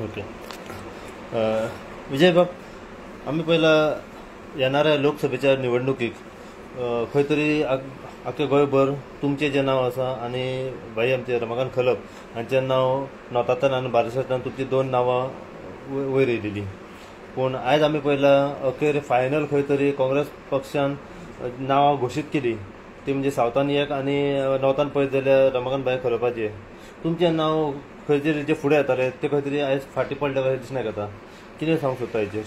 Okay. विजय बाब, आम्ही पहिला येणाऱ्या लोकसभेच्या निवडणुकीक खंय तरी आख्या गोंयभर तुमचें जें नांव आसा आनी भाई आमचे रमाकांत खलप हांचें नांव नॉर्थांतल्यान आनी बार्देसांतल्यान तुमची दोन नांवां वयर येयलेलीं. पूण आयज आमी पळयला अखेर फायनल खंय तरी काँग्रेस पक्षान नांवां घोशीत केली. ती म्हणजे सावथान एक आनी नॉर्थान पळयत जाल्यार रमाकांत भाई खलपाचें. तुमचें नांव खंय तरी जे फुडें येताले ते खंय तरी आयज फाटीं पडले कशें दिसनाक येता. कितें सांगूंक सोदता हेचेर?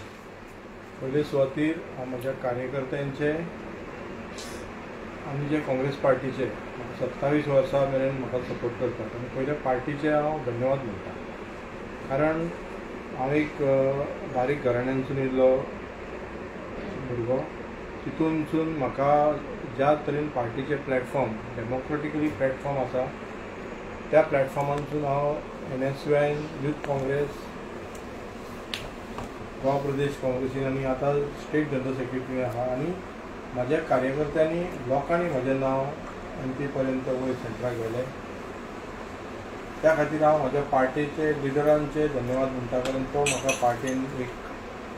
पयले सुवातेर हांव म्हज्या कार्यकर्त्यांचे आनी जे काँग्रेस पार्टीचे 27 वर्सां मेरेन म्हाका सपोर्ट करतात आनी पयल्या पार्टीचे हांव धन्यवाद म्हणटा. कारण हांव एक बारीक घराण्यांतसून येयल्लो भुरगो. तितूनसून म्हाका ज्या तरेन पार्टीचे प्लॅटफॉर्म डेमोक्रेटिकली प्लॅटफॉर्म आसा त्या प्लॅटफॉर्मांतसून हांव NSY यूथ काँग्रेस, गोवा प्रदेश काँग्रेसीन आनी आतां स्टेट जनरल सेक्रेटरी आहा आनी म्हाज्या कार्यकर्त्यांनी लोकांनी म्हजें नांव MP पर्यंत वयर सेंटराक गेलें. त्या खातीर हांव म्हाज्या पार्टीचे लिडरांचे धन्यवाद म्हणटा. कारण तो म्हाका पार्टीन एक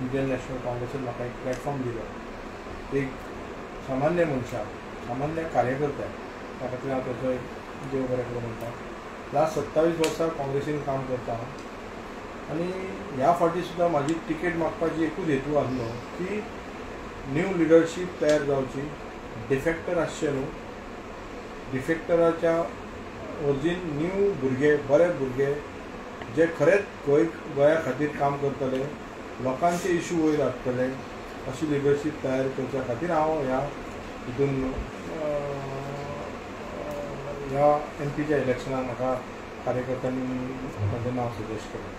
इंडियन नॅशनल काँग्रेसीन म्हाका एक प्लॅटफॉर्म दिलो, एक सामान्य मनशाक, सामान्य कार्यकर्त्याक. त्या खातीर हांव तेचो एक देव बरें करूं म्हणटा. लास्ट 27 वर्सां काँग्रेसीन काम करता आनी ह्या फावटी सुद्दां म्हाजी तिकेट मागपाची एकूच हेतू आसलो की न्यू लिडरशीप तयार जावची. डिफेक्टर आसचे न्हू, डिफेक्टराच्या वरजीन न्यू भुरगे, बरे भुरगे जे खरेंच गोंया खातीर काम करतले, लोकांचे इशू वयर हाडटले, अशी लिडरशीप तयार करच्या खातीर हांव ह्या हितून ह्या MPच्या इलेक्शनाक म्हाका कार्यकर्त्यांनी म्हजें नांव सजेस्ट केलें.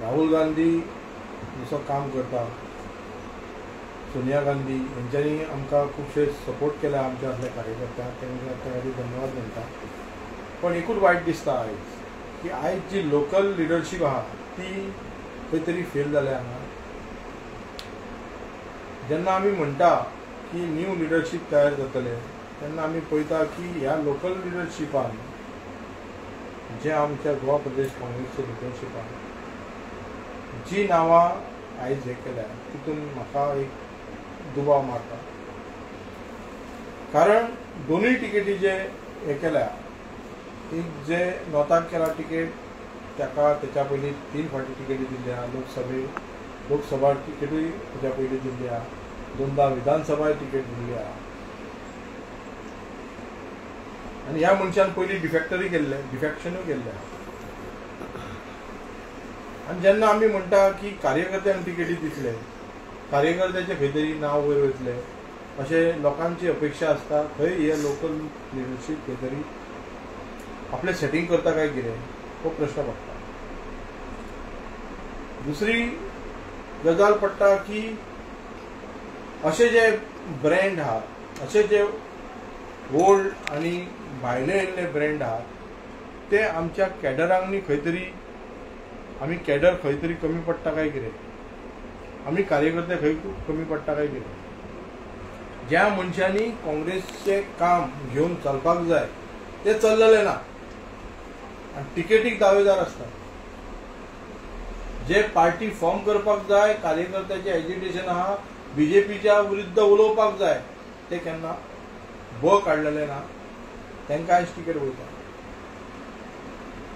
राहुल गांधी जसो काम करता, सोनिया गांधी हेंच्यांनी आमकां खुबशे सपोर्ट केला आमच्या आपल्या कार्यकर्त्यांक, तांच्या खातीर धन्यवाद म्हणटा. पण एकूच वायट दिसता आयज की आयज जी लोकल लिडरशीप आहा ती खंय तरी फेल जाल्या हांगा. जेन्ना आमी म्हणटा की न्यू लिडरशीप तयार जातले तेन्ना आमी पळयता की ह्या लोकल लिडरशिपान जे आमच्या गोवा प्रदेश काँग्रेसचे लिडरशिपान जी नांवां आयज हे केल्या तितून म्हाका एक दुबाव मारता. कारण दोनूय टिकेटी जे हे केल्या, एक जे नॉर्थाक केला टिकेट ताका तेच्या पयलीं 3 फावटी टिकेटी दिल्ल्या, लोकसभा टिकेटूय तेच्या पयलीं दिल्ल्या, 2दा विधानसभा टिकेट दिल्ल्या आनी ह्या मनशान पयलीं डिफेक्टरूय केल्ले, डिफेक्शनूय केल्ले. आनी जेन्ना आमी म्हणटा की कार्यकर्त्यांक टिकेटी दितले, कार्यकर्त्याचे खंय तरी नांव वयर वयतले अशें लोकांची अपेक्षा आसता, खंय हे लोकल लिडरशीप खंय तरी आपलें सेटींग करता काय कितें हो प्रश्न पडटा. दुसरी गजाल पडटा की अशे जे ब्रँड आहात, अशे जे ओल्ड आनी भायले येयल्ले ब्रँड आहात ते आमच्या कॅडरांनी खंय तरी आमी कॅडर खंय तरी कमी पडटा काय कितें, आमी कार्यकर्ते खंय कमी पडटा काय कितें. ज्या मनशांनी काँग्रेसचें काम घेवन चलपाक जाय ते चल्लेले ना आनी टिकेटीक दावेदार आसता. जे पार्टी फॉर्म करपाक जाय, कार्यकर्त्याचें एजिटेशन आहा, BJPच्या विरुद्ध उलोवपाक जाय ते केन्ना काडलेले ना, तांकां आयज टिकेट वयता.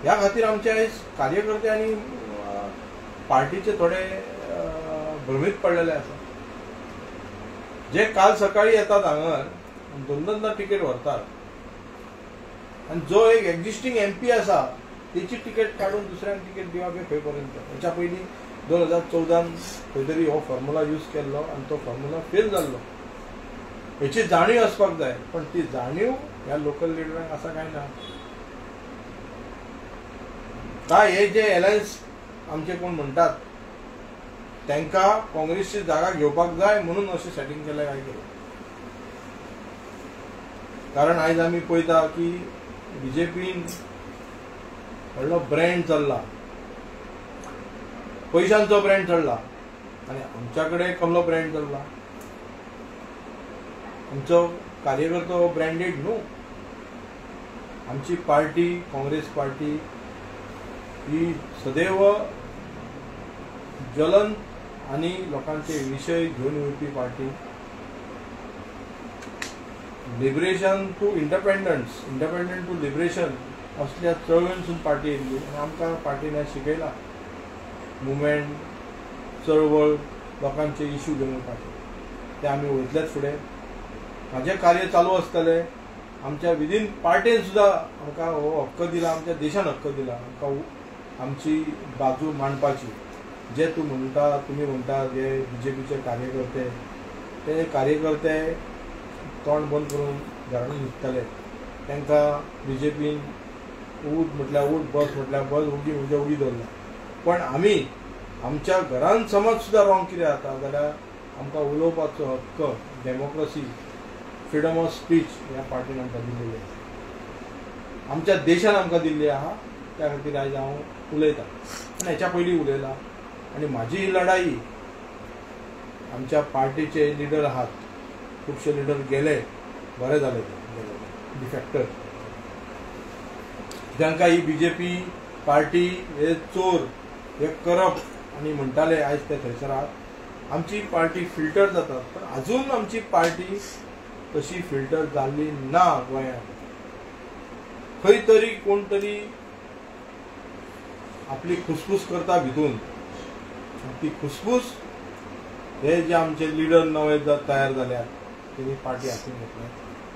ह्या खातीर आमचे आयज कार्यकर्ते आनी पार्टीचे थोडे भ्रमीत पडलेले आसा. जे काल सकाळी येतात हांगर 2-2 टिकेट व्हरतात आनी जो एक एक्झिस्टींग MP आसा तेची टिकेट काडून दुसऱ्यांक टिकेट दिवप हे खंय पर्यंत. हेच्या पयलीं 2014 खंय तरी हो फॉर्म्युला यूज केल्लो आनी तो फॉर्म्युला फेल जाल्लो. हेची जाणीव आसपाक जाय, पण ती जाणीव ह्या लोकल लिडरांक आसा काय ना. काय हे जे एलायन्स आमचे कोण म्हणटात तांकां काँग्रेसची जागा घेवपाक जाय म्हणून अशें सेटींग केलें काय कितें. कारण आयज आमी पळयता की BJPन व्हडलो ब्रँड चल्ला, पयशांचो ब्रँड चल्ला आनी आमच्या कडेन कसलो ब्रँड चल्ला. आमचो कार्यकर्तो हो ब्रँडेड न्हू. आमची पार्टी काँग्रेस पार्टी ही सदैव ज्वलन आणि लोकांचे विषय घेऊन येवपी party. Liberation to independence, independent to liberation असल्या चळवळींसून पार्टी येयल्ली आनी आमकां पार्टीन शिकयला मुवमेंट, चळवळ, लोकांचे इश्यू घेवन पार्टी ते आमी वयतलेच फुडें. म्हाजें कार्य चालू आसतलें. आमच्या विदीन पार्टीन सुद्दां आमकां हो हक्क दिला, आमच्या देशान हक्क दिला आमकां आमची बाजू मांडपाची. जे तुमी म्हणटा जे BJPचे कार्यकर्ते, ते कार्यकर्ते तोंड बंद करून घरांत न्हिदतले. तांकां BJPन उठ म्हटल्यार उठ, बस म्हटल्यार बस, उडी म्हणजे उडी दवरला. पण आमी आमच्या घरांत समज सुद्दां रॉंग कितें जाता जाल्यार आमकां उलोवपाचो हक्क, डेमोक्रेसी, फ्रिडम ऑफ स्पीच ह्या पार्टीन आमकां दिल्लेली आसा. आमच्या देशान आमकां दिल्ली आहा. त्या खातीर आयज हांव उलयतां आनी हेच्या पयलीं उलयलां. आनी म्हाजी ही लढाई आमच्या पार्टीचे लिडर आहात, खुबशे लिडर गेले, बरें जालें ते डिफेक्टर. जांकां ही BJP पार्टी हे चोर, हे करप्ट आनी म्हणटाले आयज ते थंयसर आहात. आमची पार्टी फिल्टर जाता, पण अजून आमची पार्टी तशी फिल्टर जाल्ली ना गोंयांत. खंय तरी कोण तरी आपली खुसफूस करता भितून. ती खुसफूस हे जे आमचे लिडर नवे तयार जाल्यात तेणी पार्टी हातीन घेतल्या,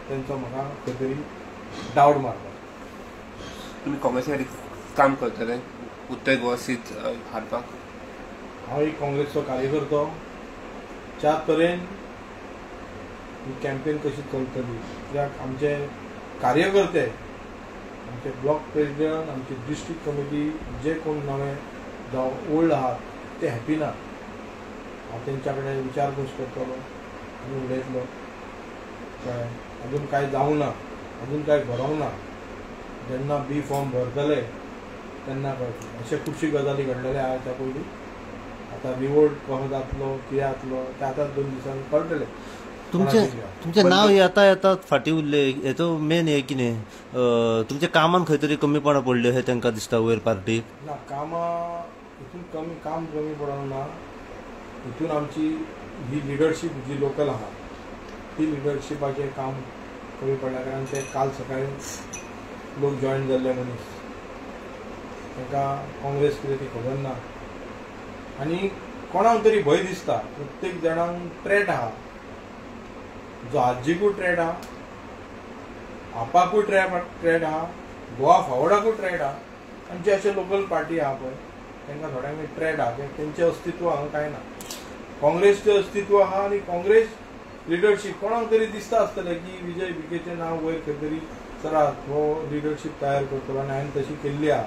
तेंचो म्हाका खंय तरी डावट मारता. तुम्ही काँग्रेसी काम करतले उत्तर गोवा सीट हाडपाक? हांव एक काँग्रेसचो कार्यकर्तो. ज्या तरेन ही कॅम्पेन कशी चलतली, कित्याक आमचे कार्यकर्ते, आमचे ब्लॉक प्रेसिडेंट, आमची डिस्ट्रिक्ट कमिटी, जे कोण नवे जावं ओल्ड आहात ते हॅपी ना. हांव तेंच्या कडेन विचारपूस करतलो आनी उलयतलो. कळ्ळें? अजून कांय जावं ना, अजून कांय घडोवंक ना. जेन्ना B फॉर्म भरतले तेन्ना कळटलें. अशे खुबशी गजाली घडलेले आहा त्या पयलीं. आतां रिवोल्ट कसो जातलो, कितें जातलो ते आतां 2 दिसांनी कळटलें. तुमचे नाव येता फाटी उरले. हेचो मेन हे कितें, तुमच्या कामान खंय तरी कमीपणां पडले अशें तांकां दिसता वयर पार्टीक? ना, कामां हितून काम कमी पडोंक ना. हितून आमची ही लिडरशीप जी लोकल आहा ती लिडरशिपाचें काम कमी पडल्या कारण ते काल सकाळी लोक जॉयन जाल्ले मनीस, तांकां काँग्रेस कितें ती खबर ना. आनी कोणाक तरी भंय दिसता. प्रत्येक जाणांक ट्रेट आहा. जो आजीकूय ट्रेट आहा, आपाकूय ट्रेट आहा, गोवा फॉवर्डाकूय ट्रेट आहा. आमचे अशे लोकल पार्टी आहा पळय तांकां थोड्यांक ट्रेट आहा. तेंचें अस्तित्व हांगा कांय ना. काँग्रेसचें अस्तित्व आहा आनी काँग्रेस लिडरशीप कोणाक तरी दिसता आसतलें की विजय विखेचें नांव वयर खंय तरी सरात हो लिडरशीप तयार करतलो आनी हांवें तशी केल्ली आहा.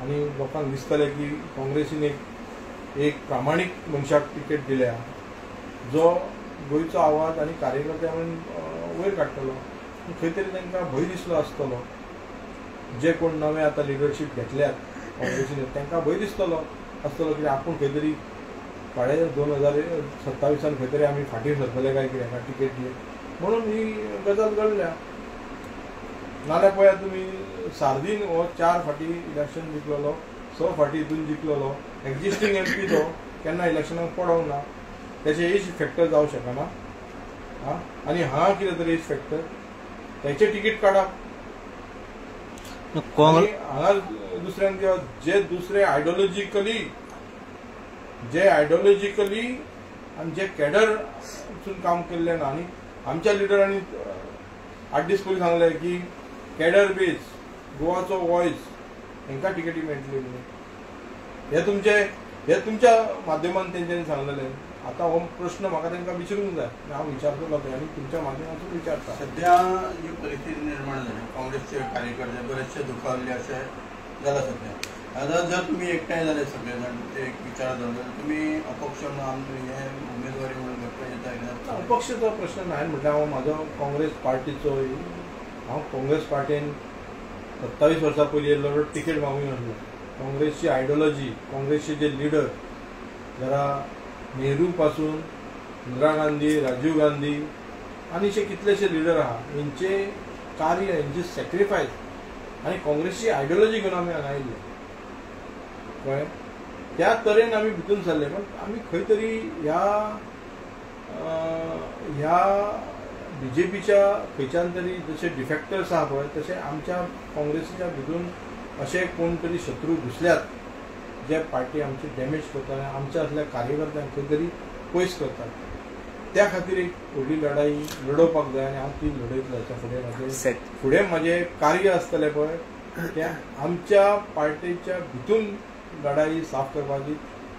आनी लोकांक दिसतलें की काँग्रेसीन एक प्रामाणीक मनशाक टिकेट दिल्या जो गोंयचो आवाज आनी कार्यकर्ते म्हणून वयर काडटलो. खंय तरी तांकां भंय दिसलो आसतलो. जे कोण नवे आतां लिडरशीप घेतल्यात काँग्रेसीन तांकां भंय दिसतलो आसतलो की आपूण खंय तरी फाल्यां 2027 खंय तरी आमी फाटीं सरतले काय कित्याक टिकेट दिवंक म्हणून ही गजाल घडल्या. नाल्यार पळयात तुमी सार्दीन हो 4 फाटी इलेक्शन जिखलेलो, 6 फाटी हितून जिखलेलो. एक्झिस्टींग MP तो केन्ना इलेक्शनाक पडोंक ना. तेचे एज फॅक्टर जावं शकना. आनी हांगा कितें तरी एज फॅक्टर तेचे तिकीट काडप. हांगा दुसऱ्यांक दिवप जे दुसरे आयडियोलॉजिकली आनी जे कॅडरसून काम केल्ले ना. आनी आमच्या लिडरांनी 8 दीस पयलीं सांगलें की कॅडर बेज गोवाचो वॉयस हांकां टिकेटी मेळटली म्हणून. हे तुमच्या माध्यमान तेंच्यांनी सांगलेलें. आता हो प्रश्न म्हाका तांकां विचारूंक जाय. हांव विचारतलो ते आनी तुमच्या माध्यमांतून विचारता. सध्या जी परिस्थिती निर्माण झाली काँग्रेसचे कार्यकर्ते बरेचसे दुखावले असे झालं सध्या. आता जर तुम्ही एकठांय झाले सगळेजण ते एक विचार झाले तुम्ही अपक्ष म्हणून हे उमेदवारी म्हणून घेतलं. अपक्षाचो प्रश्न नाही म्हटल्यार हांव म्हाजो काँग्रेस पार्टीचो हांव काँग्रेस पार्टीन 27 वर्सां पयलीं येयल्लो टिकेट मागूंक नासलो. काँग्रेसची आयडियोलॉजी, काँग्रेसचे जे लिडर जरा नेहरू पासून इंदिरा गांधी, राजीव गांधी आनी अशे कितलेशे लिडर आहा हेंचे कार्य, हेंचे सॅक्रिफायस आनी काँग्रेसची आयडियोलॉजी घेवन आमी हांगा आयिल्ले. कळ्ळें. त्या तरेन आमी भितून सरले, पण आमी खंय तरी ह्या बीजेपीच्या खंयच्यान तरी जशे डिफेक्टर्स आहा पळय तशे आमच्या काँग्रेसीच्या भितून अशे कोण तरी शत्रू घुसल्यात जे पार्टी आमची डॅमेज करतात आनी आमच्या असल्या कार्यकर्त्यांक खंय तरी पयस करतात. त्या खातीर एक व्हडली लढाई लडोवपाक जाय आनी हांव ती लढयतलो. हेच्या फुडें म्हजें कार्य आसतलें पळय तें आमच्या पार्टीच्या भितून लढाई साफ करपाची,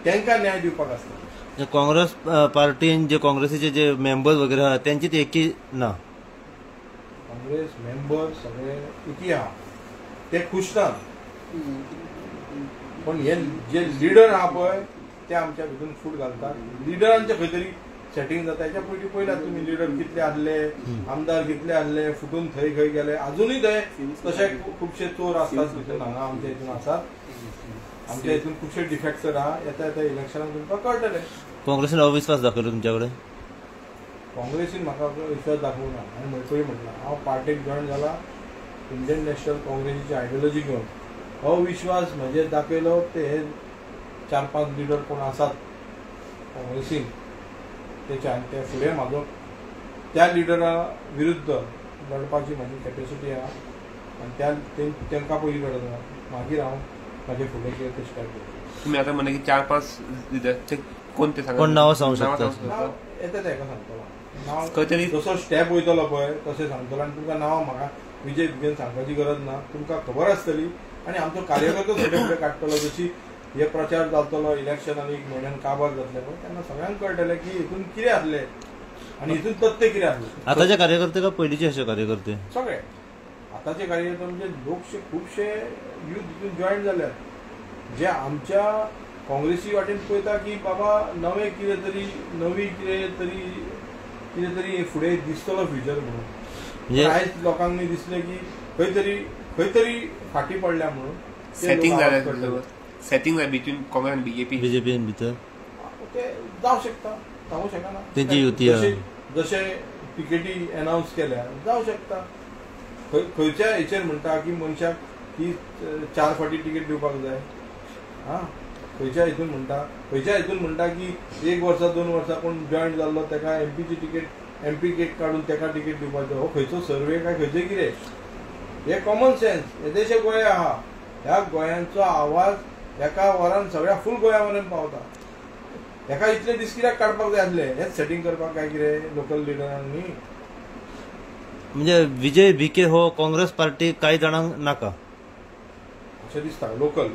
तांकां न्याय दिवपाक आसता. काँग्रेस पार्टीन जे काँग्रेसीचे जे मेंबर्स वगैरे आहा त्यांची ती एकी ना. काँग्रेस मेंबर सगळे एकी आहा, ते खुश ना. पण हे जे लिडर आहा पळय ते आमच्या भितून फूट घालतात. लिडरांचे खंय तरी सेटिंग जाता. हेच्या पयलीं तुमी लिडर कितले आसले, आमदार कितले आसले, फुटून थंय खंय गेले. अजुनूय थंय तशे खुबशे चोर आसतात भितून हांगा आमच्या हितून आसात. आमच्या हितून खुबशे डिफेक्टर आहा. येता इलेक्शनाक तुमकां कळटलें. काँग्रेसीन अविश्वास दाखयलो तुमच्या कडेन? काँग्रेसीन म्हाका विश्वास दाखोवना. हांवें पयलीं म्हटलां हांव पार्टीक जॉयन जाला इंडियन नॅशनल काँग्रेसीची आयडियोलॉजी घेवन. अविश्वास म्हणजे दाखयलो ते 4-5 लिडर कोण आसात काँग्रेसीन तेच्यान ते फुडें म्हाजो त्या लिडरा विरुद्ध लढपाची म्हाजी कॅपेसिटी आहा आनी तांकां पयलीं लढयता मागीर हांव म्हाजे फुडें कितें ते स्टार्ट करता. तुम्ही आता म्हणे की 4-5 लिडरचे कोणते सांगा? कोण नांव सांगू शकता? येता तेका सांगतलो नांव. खंय तरी जसो स्टेप वयतलो पळय तशें सांगतलो आनी तुमकां नांव म्हाका विजय विजयन सांगपाची गरज ना. तुमकां खबर आसतली आनी आमचो कार्यकर्तो फुडें काडटलो. जशी हे प्रचार जातलो इलेक्शन आनी 1 म्हयन्यान काबार जातले पळय तेन्ना सगळ्यांक कळटलें की हितून कितें आसलें आनी हितून तथ्य कितें आसलें. आतांचे कार्यकर्ते का पयलींचे अशे कार्यकर्ते? सगळे आतांचे कार्यकर्ते म्हणजे लोकशे खुबशे यूथ हितून जॉयन जाल्यात जे आमच्या काँग्रेसी वाटेन पळयता की बाबा नवें कितें तरी नवी कितें तरी फुडें दिसतलो फ्युचर म्हणून. आयज लोकांक दिसलें की खंय तरी फाटी पडल्या म्हणून सेटिंग जालें बिटवीन काँग्रेस आनी बीजेपी भितर ते जावं शकता, जावं शकना. तेंची युती जशे टिकेटी अनावन्स केल्या जावं शकता. खंयच्या हेचेर म्हणटा की मनशाक की 4 फावटी तिकेट दिवपाक जाय. खंयच्या हितून म्हणटा की 1 वर्सा 2 वर्सां कोण जॉयन जाल्लो तेका एमपीची तिकेट एमपी काडून तेका तिकेट दिवपाक जाय. हो खंयचो सर्वे काय खंयचें कितें? हे कॉमन सेन्स. हे देश गोंय आहा. ह्या गोंयांचो आवाज एका वरान सगळ्या फूल गोंया वरेन पावता. हेका इतले दीस कित्याक काडपाक जाय आसले? हेच सेटिंग करपाक काय कितें लोकल लिडरांनी? म्हणजे विजय विखे हो काँग्रेस पार्टी काही जाणांक नाका अशें दिसता. लोकल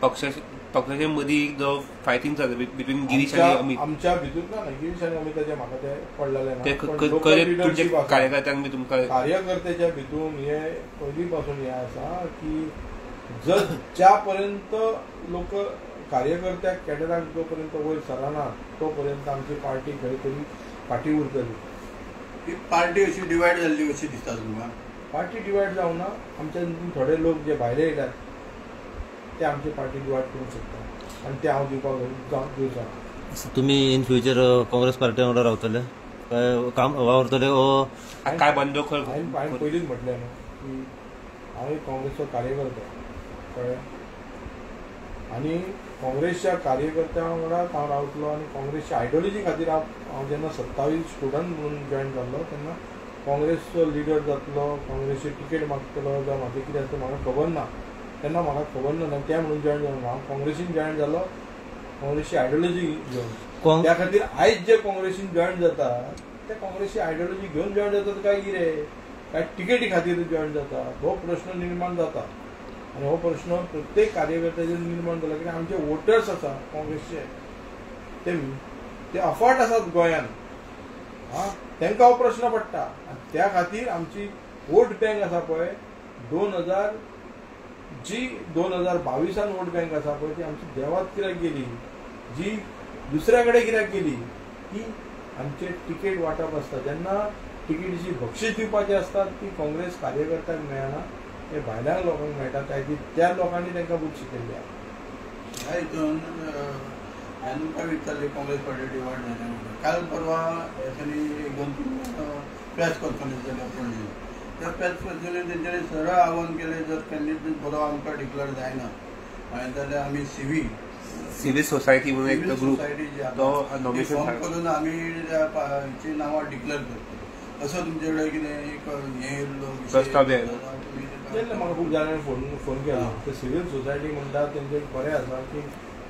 पक्षाच्या मदीं जो फायटिंग जाता बिटवीन गिरीश आनी अमित आमच्या भितून ना गिरीश आनी अमिताचे म्हाका ते पडलेले ना. कार्यकर्त्यांक बी तुमकां कार्यकर्त्याच्या भितून हे पयलीं पासून हे आसा की ज्या पर्यंत लोक कार्यकर्त्याक कॅडराक जो पर्यंत वयर सरना तो पर्यंत आमची पार्टी खंय तरी फाटी उरतली. ही पार्टी अशी डिवायड जाल्ली अशी दिसता तुमकां? पार्टी डिवायड जावना. आमच्या थोडे लोक जे भायले येतात ते आमची पार्टी डिवायड करूंक शकता आनी ते हांव दिवपाक दिवचा. तुम्ही इन फ्युचर काँग्रेस पार्टी वांगडा रावतले काय काम वावरतले? काय बंदोखल? हांवें पयलींच म्हटलें न्हू की हांव एक काँग्रेसचो कार्यकर्तो कळ्ळें आनी काँग्रेसच्या कार्यकर्त्यां वांगडा हांव रावतलो आनी काँग्रेसच्या आयडियोलॉजी खातीर हांव जेन्ना 27 स्टुडंट म्हणून जॉयन जाल्लो तेन्ना काँग्रेसचो लिडर जातलो, काँग्रेसची तिकेट मागतलो जावं म्हाजें कितें आसता म्हाका खबर ना. तेन्ना म्हाका खबर ना तें म्हणून जॉयन जालो. हांव काँग्रेसीन जॉयन जालो काँग्रेसची आयडियोलॉजी घेवन. त्या खातीर आयज जे काँग्रेसीन जॉयन जाता ते काँग्रेसची आयडियोलॉजी घेवन जॉयन जातात काय कितें काय तिकेटी खातीर जॉयन जाता? हो प्रश्न निर्माण जाता आनी हो प्रश्न प्रत्येक कार्यकर्त्याचेर निर्माण जाला कित्याक आमचे वोटर्स आसा काँग्रेसचे ते अफाट आसात गोंयान. तांकां हो प्रश्न पडटा आनी त्या खातीर आमची वोट बँक आसा पळय 2022 वोट बँक आसा पळय ती आमची देवात कित्याक गेली, जी दुसऱ्या कडेन कित्याक गेली की आमचे तिकेट वांटप आसता जेन्ना तिकेटीची बक्षीस दिवपाची आसता ती काँग्रेस कार्यकर्त्यांक मेळना, हे भायल्या लोकांक मेळटा काय ती त्या लोकांनी तांकां बूक शिकयल्ली आहा. ह्या हितून हांवें तुमकां विचारली काँग्रेस पार्टी डिवायड जाल्या म्हणून. काल परवा हेच्यानी 2-3 प्रेस कॉन्फरन्स जाल्या पणजे. त्या प्रेस कॉन्फरन्सीन तेंच्यांनी सरळ आव्हान केलें जर कॅन्डिडेट बरो आमकां डिक्लेअर जायना जाल्यार आमी सिव्हिल सोसायटी म्हणून एक ग्रुप सोसायटी जी तो आहा नॉमिनेशन फॉर्म करून आमी ची नांवां डिक्लेअर करतले. असो तुमचे कडेन कितें एक हें येयल्लो प्रस्ताव येयलो. तेन्ना म्हाका खूब जाणांनी फोन केला. ते सिव्हिल सोसायटी म्हणटा तेंचे बरें आसा की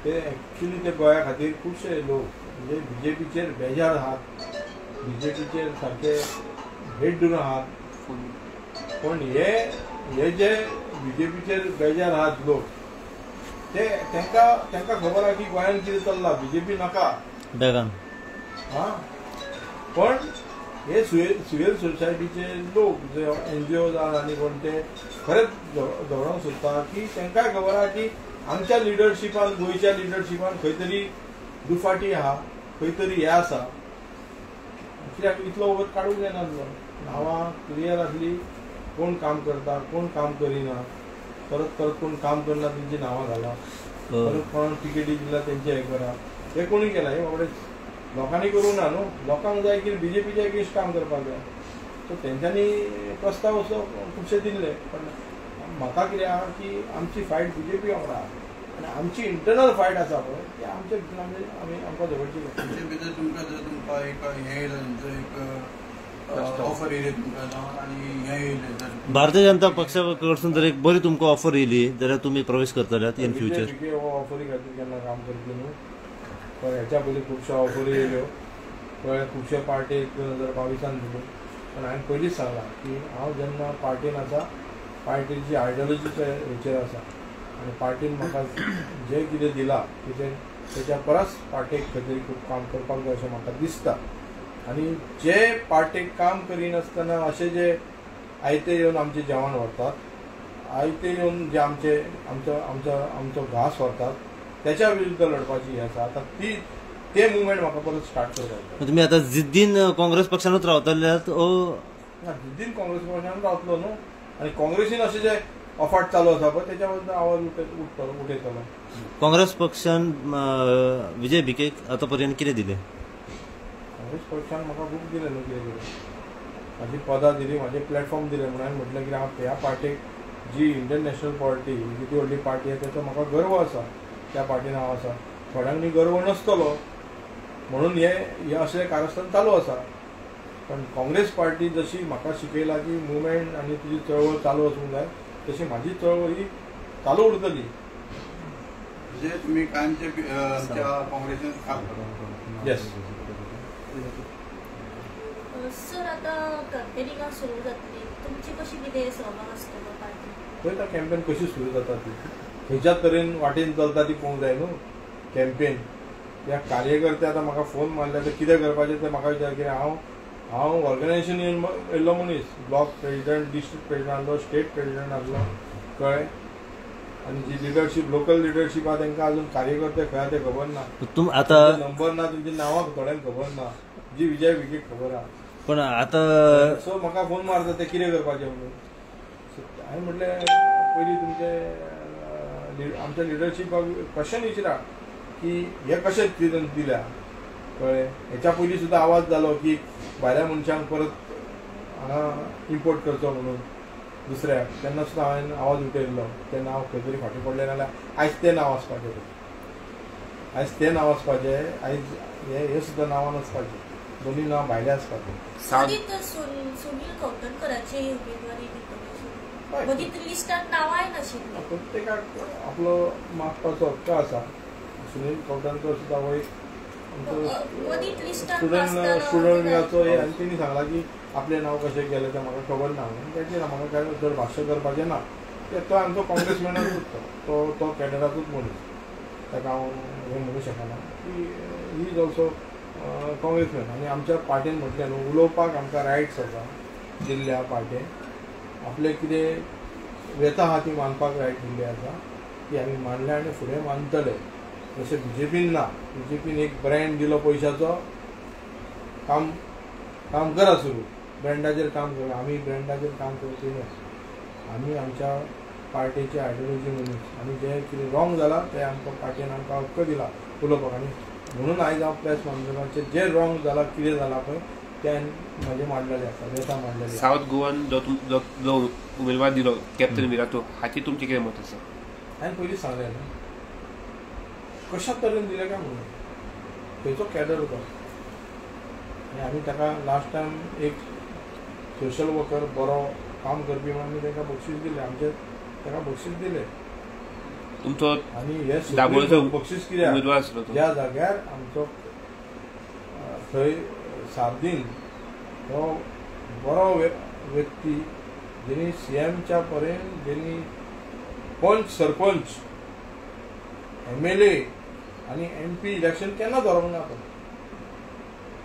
ते एक्च्युली ते गोंया खातीर खुबशे लोक म्हणजे बीजेपीचेर बेजार आहात, बीजेपीचेर सारके हेट दिवन आहात. पण हे जे बीजेपीचेर बेजार आहात लोक ते तांकां खबर आहा की गोंयांत कितें चल्लां, बीजेपी नाका बेगान हां. पण हे सिव्हिल सोसायटीचे लोक जे NGOज आहात आनी कोण ते खरेंच दवरूंक सोदता की तांकांय खबर आहा की आमच्या लिडरशिपान गोंयच्या लिडरशिपान खंय तरी दुफाटी आहा, खंय तरी हे आसा. कित्याक इतलो वगत काडूंक जायनासलो. नांवां क्लियर आसली, कोण काम करता कोण काम करिना, परत कोण काम करना तेंची नांवां घाला, परत कोण टिकेटी दिला तेंचे हे करा. हे कोणी केला? हे बाबडे लोकांनी करूंक ना न्हू. लोकांक जाय की बीजेपीच्या अगेन्स्ट काम करपाक जाय. सो तेंच्यांनी प्रस्ताव असो खुबशे दिल्ले. पण म्हाका कितें आहा की आमची फायट बीजेपी वांगडा आहा आनी आमची इंटरनल फायट आसा पळय ती आमच्या आमी आमकां झगडची ना. म्हणजे भितर तुमकां एक हें येयलें तुमचो एक ऑफर येयली तुमकां आनी हें येयलें जर भारतीय जनता पक्षा कडसून जर एक बरी तुमकां ऑफर येयली जाल्यार तुमी प्रवेश करतल्यात इन फ्युचर. बीजेपी हो ऑफरी खातीर केन्ना काम करतली न्हू. पण हेच्या पयलीं खुबश्यो ऑफरी येयल्यो कळ्ळें. खुबश्यो पार्टेक 2022 दिल्यो. पण हांवें पयलींच सांगलां की हांव जेन्ना पार्टीन आसा पार्टीची आयडियोलॉजीच्या हेचेर आसा आनी पार्टीन म्हाका जें कितें दिलां कितें तेच्या परस पार्टेक खंय तरी खूब काम करपाक जाय अशें म्हाका दिसता. आनी जे पार्टेक काम करिनासतना अशें जे आयते येवन आमचें जेवण व्हरतात, आयते येवन जे आमचो घास व्हरतात त्याच्या विरुद्ध लढपाची हें आसा. आतां ते मुवमेंट म्हाका परत स्टार्ट करपाक तुम्ही आता जिद्दीन काँग्रेस पक्षानूच रावतल्यात जिद्दीन काँग्रेस पक्षान रावतलो न्हू. आनी काँग्रेसीन अशें जे अफाट चालू आसा पळय तेच्या बद्दल आवाज उठयतलो. काँग्रेस पक्षान विजय भिकेक आतां पर्यंत कितें दिलें? काँग्रेस पक्षान म्हाका खूब दिलें न्हू. कितें म्हाजी पदां दिली, म्हाजें प्लॅटफॉर्म दिलें. म्हणून हांवें म्हटलें की हांव ह्या पार्टीक जी इंडियन नॅशनल पार्टी किती व्हडली पार्टी आसा तेचो म्हाका गर्व आसा. त्या पार्टीन हांव आसा. थोड्यांनी गर्व नासतलो म्हणून हे अशें कारस्थान चालू आसा. पण काँग्रेस पार्टी जशी म्हाका शिकयला की मुवमेंट आनी तुजी चळवळ चालू आसूंक जाय तशी म्हाजी चळवळ ही चालू उरतली. म्हणजे तुमी कायमचे काँग्रेसीन काम करता. Yes sir. आता कॅम्पेनिंग सुरू जातली, तुमची कशी कितें सहभाग आसतलो पार्टी? पळयता कॅम्पेन कशी सुरू जाता ती खंयच्या तरेन वाटेन चलता ती पळोवंक जाय न्हू. कॅम्पेन त्या कार्यकर्ते आतां म्हाका फोन मारले तर कितें करपाचें तें म्हाका विचार. कित्याक हांव ऑर्गनायझेशन येयल्लो मनीस. ब्लॉक प्रेसिडेंट, डिस्ट्रिक्ट प्रेसिडेंट आसलो, स्टेट प्रेसिडेंट आसलो कळ्ळें. आनी जी लिडरशीप लोकल लिडरशीप आहा तांकां अजून कार्यकर्ते खंय आहा ते खबर ना. आता नंबर ना, तुमची नांवां थोड्यांक खबर ना. जी विजय विकेक खबर आहा. पण आता सो म्हाका फोन मारता ते कितें करपाचें म्हणून. हांवें म्हटलें पयलीं तुमचे आमच्या लिडरशिपाक क्वेश्चन विचारा की हे कशें दिल्या कळ्ळें. हेच्या पयलीं सुद्दां आवाज जालो की भायल्या मनशांक परत हांगा इम्पोर्ट करचो म्हणून दुसऱ्याक. तेन्ना सुद्दां हांवें आवाज उठयल्लो. तें नांव खंय तरी फाटीं पडलें नाल्यार आयज तें नांव आसपाचें. आयज तें नांव आसपाचें, आयज हे सुद्दां नांवां नासपाचें. दोनी नांव भायले आसपाचें. सुनील कवटणकराची उमेदवारी मदींच लिस्टात नांवांय नाशिल्लीं. प्रत्येकाक आपलो मागपाचो हक्क आसा. सुनील कवटणकर सुद्दां हो एक स्टुडंट मिळाचो हे आनी तेणी सांगला की आपलें नांव कशें गेलें तें म्हाका खबर ना. तेचेर म्हाका काय चड भाश्य करपाचें ना. तो आमचो काँग्रेसमॅनाचूच तो कॅडराचूच मनीस. ताका हांव हें म्हणूंक शकना की ही इज ऑल्सो काँग्रेसमॅन. आनी आमच्या पार्टीन म्हटलें न्हू उलोवपाक आमकां रायट्स आसा दिल्ल्या पार्टेन. आपलें कितें व्यथा आहा ती मानपाक रायट दिल्ली आसा ती आमी मानल्या आनी फुडें मानतले. जशें बीजेपीन ना. बीजेपीन एक ब्रँड दिलो पयशाचो, काम करा सुरू. ब्रँडाचेर काम करा. आमी ब्रँडाचेर काम करचे न्हू. आमी आमच्या पार्टीची आयडियोलॉजी मनीस आनी जें कितें रॉंग जालां तें आमकां पार्टीन आमकां हक्क दिला उलोवपाक. आनी म्हणून आयज हांव प्रेस कॉन्फरन्साचेर जें रॉंग जालां कितें जालां पळय तें म्हाजें मांडलेलें आसा. व्यथा मांडलेली. सावथ गोवान जो उमेदवार दिलो कॅप्टन विराटो हाची तुमचें कितें मत आसा? हांवें पयलीं सांगलें न्हू कशा तरेन दिलें काय म्हणून खंयचो कॅडर तो आनी आमी ताका लास्ट टायम एक सोशल वर्कर बरो काम करपी म्हणून आमी ताका बक्षीस दिलें आमचे ताका बक्षीस दिलें तुमचो आनी हे दाबोळेचो बक्षीस कित्याक उमेदवार आसलो तो ज्या जाग्यार आमचो थंय सार्दीन तो बरो व्यक्ती जेणी CMच्या पर्यंत जेणी पंच सरपंच MLA आनी MP इलेक्शन केन्ना धरूंक ना तो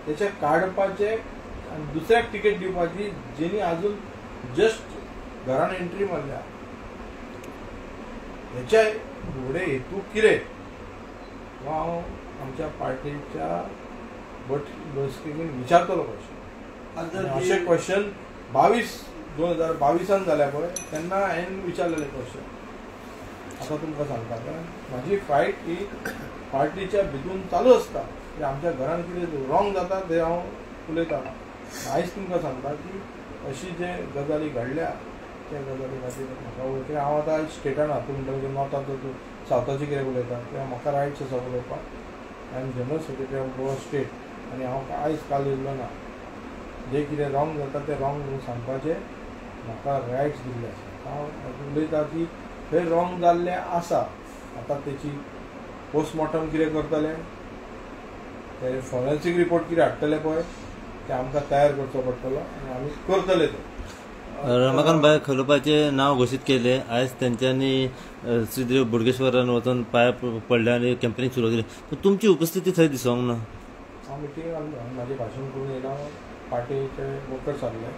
तेचे काडपाचे आनी दुसऱ्याक टिकेट दिवपाची जेणी आजून जस्ट घरान एंट्री मारल्या हेच्या फुडें हेतू कितें हो हांव आमच्या पार्टीच्या बसकेन विचारतलो क्वेश्चन अशें क्वेश्चन 2022 जाल्या पळय तेन्ना हांवें विचारलेलें क्वेश्चन आतां तुमकां सांगता काय म्हाजी फायट ही पार्टीच्या भितून चालू आसता की आमच्या घरान कितें रॉंग जाता तें हांव उलयतां आयज तुमकां सांगता की अशी जे गजाली घडल्या त्या गजाली खातीर म्हाका वळखी हांव आतां आयज स्टेटान आहा तूं म्हणटा नॉर्थाचो तूं सावथाचें कितें उलयता कित्याक म्हाका रायट्स आसा उलोवपाक I am general secretary of Goa state आनी हांव आयज काल येयल्लो ना जे कितें रॉंग जाता तें रॉंग म्हणून सांगपाचें म्हाका रायट्स दिल्ले आसा हांव उलयतां की थंय रॉंग जाल्लें आसा आतां तेची पोस्टमॉर्टम कितें करतले ते फॉरेन्सीक रिपोर्ट कितें हाडटले पळय ते आमकां तयार करचो पडटलो आनी आमी करतले ते रमाकांत भाई खलोपाचे नाव घोषित केले आयज तेंच्यांनी श्रीदेव बोडगेश्वरान वचून पांय पडले आनी कॅम्पेनींग सुरू केली पूण तुमची उपस्थिती थंय दिसूंक ना हांव मिटींग म्हाजें भाशण करून येयला पार्टीचे वर्कर्स आहले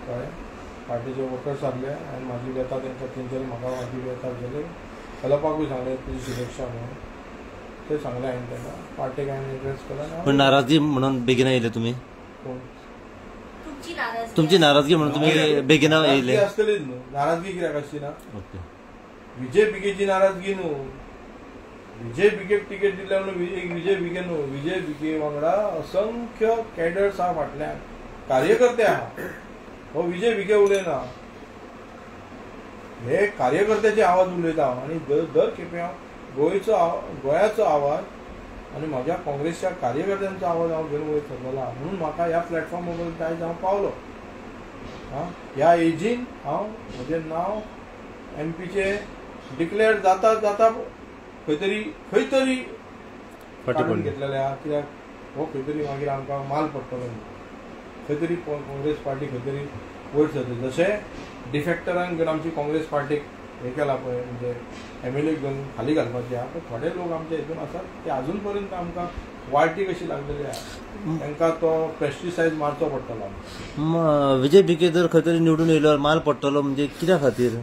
कळ्ळें पार्टीचे वर्कर्स आहले आनी म्हाजी वेता तेंकां तेंच्यांनी म्हाका म्हाजी वेता गेली खलोपाकूय सांगलें तुजी सुरक्षा म्हणून ते सांगलें हांवें तेन्ना पार्टीक हांवें एड्रेस केला पण नाराजगी म्हणून बेगिना येयले तुमी कोण तुमची नाराजगी म्हणून तुम्ही बेगिना येयले आसतलीच न्हू नाराजगी कित्याक आसची ना ओके विजय बिकेची नाराजगी न्हू विजय बिकेक टिकेट दिल्या म्हणून एक विजय बिके न्हू विजय बिके वांगडा असंख्य कॅडर्स आहा फाटल्यान कार्यकर्ते आहा हो विजय बिके उलयना हे कार्यकर्त्याचे आवाज उलयता आनी दर खेपे हांव गोंयाचो आवाज आनी म्हाज्या काँग्रेसच्या कार्यकर्त्यांचो आवाज हांव घेवन वयर सरलेला म्हणून म्हाका ह्या प्लॅटफॉर्मार आयज हांव पावलो ह्या एजीन हांव म्हजें नांव MPचे डिक्लेअर जाता जाता खंय तरी काडून घेतलेलें आहा कित्याक हो खंय तरी मागीर आमकां माल पडटलो खंय तरी काँग्रेस पार्टी खंय तरी वयर सरतली जशें डिफेक्टरांक घेवन आमची काँग्रेस पार्टीक हें केलां पळय म्हणजे MLA घेवन खाली घालपाचें आहा पण थोडे लोक आमचे हितून आसात ते अजून पर्यंत आमकां वाळटी कशी लागलेली आहा तांकां तो पेस्टिसायड मारचो पडटलो विजय बिके जर खंय तरी निवडून येयलो माल पडटलो म्हणजे कित्या खातीर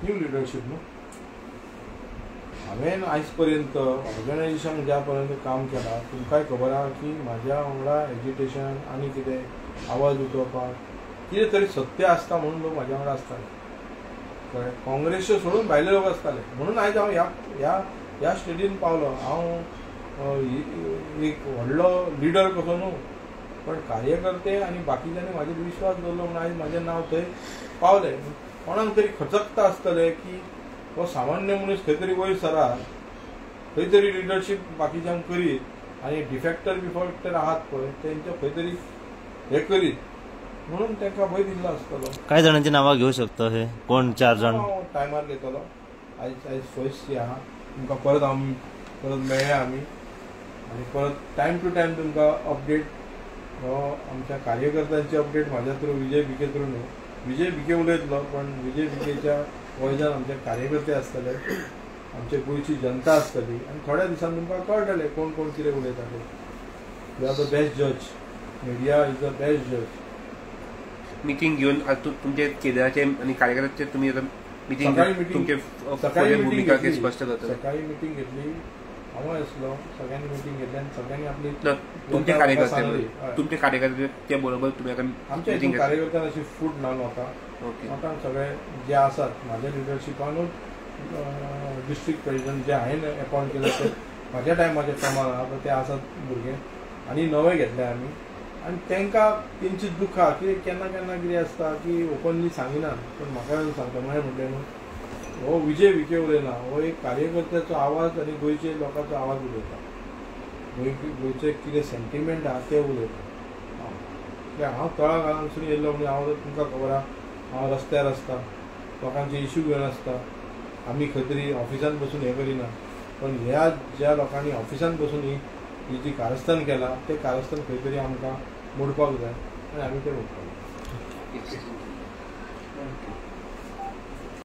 न्यू लिडरशीप न्हू हांवें आयज पर्यंत ऑर्गनायजेशन ज्या पर्यंत काम केलां तुमकांय खबर आहा की म्हाज्या वांगडा एज्युटेशन आनी कितें आवाज उठोवपाक कितें तरी सत्य आसता म्हणून लोक म्हाज्या वांगडा आसताले कळ्ळें काँग्रेसच्यो सोडून भायले लोक आसताले म्हणून आयज हांव ह्या स्टेजीन पावलो हांव एक व्हडलो लिडर कसो न्हू पण कार्यकर्ते आनी बाकीच्यांनी म्हाजेर विश्वास दवरलो म्हणून आयज म्हाजें नांव थंय पावलें कोणाक तरी खचकता आसतलें की हो सामान्य मनीस खंय तरी वयर सरात खंय तरी लिडरशीप बाकीच्यांक करीत आनी डिफेक्टर आहात पळय तेंचे खंय तरी हे करीत म्हणून तांकां भंय दिल्लो आसतलो काय जाणांची नांवां घेवं शकता हे कोण 4 जाण टायमार घेतलो आयज फर्स्ट जी आहा तुमकां परत मेळया आमी आनी परत टायम टू टायम तुमकां अपडेट हो आमच्या कार्यकर्त्यांची अपडेट म्हाज्या थ्रू विजय बिके थ्रू न्हू विजय बिके उलयतलो पण विजय बिकेच्या वॉयसान आमचे कार्यकर्ते आसतले आमचे गोंयची जनता आसतली आनी थोड्या दिसांनी तुमकां कळटलें कोण कोण कितें उलयता ते यू आर द बेस्ट जज मिडिया इज द बेस्ट जज मिटींग घेऊन तुमचे केंद्राचे आणि कार्यकर्त्याचे तुम्ही मिटींग तुमचे भूमिका स्पष्ट करता सकाळी मिटींग घेतली हांव आसलो सगळ्यांनी मिटींग घेतली आनी सगळ्यांनी आपली तुमचे कार्यकर्ते बरोबर तुम्ही आता आमच्या हितून कार्यकर्त्यांक अशी फूट ना म्हाका सगळे जे आसात म्हाज्या लिडरशिपानूच डिस्ट्रिक्ट प्रेसिडेंट जे हांवें अपॉयंट केले ते म्हाज्या टायमाच्या टर्मान आहा ते आसात भुरगे आनी नवे घेतले आमी आनी तांकां तेंची दुखां की केन्ना केन्ना कितें आसता की ओपनली सांगिनात पण म्हाका सांगता म्हळें म्हणलें न्हू हो विजय विखे उलयना, हो एक कार्यकर्त्याचो आवाज आनी गोंयचे लोकांचो आवाज उलयता. गोंयचे कितें सेंटिमेंट आहा ते उलयता. हांव तळागाळांसून येयल्लो म्हणजे हांव तुमकां खबर आहा, हांव रस्त्यार आसता, लोकांचे इश्यू घेवन आसता. आमी खंय तरी ऑफिसान बसून हें करिना, पण ह्या ज्या लोकांनी ऑफिसान बसून ही जी कारस्थान केला ते कारस्थान खंय तरी आमकां मोडपाक जाय आनी आमी तें मोडटले.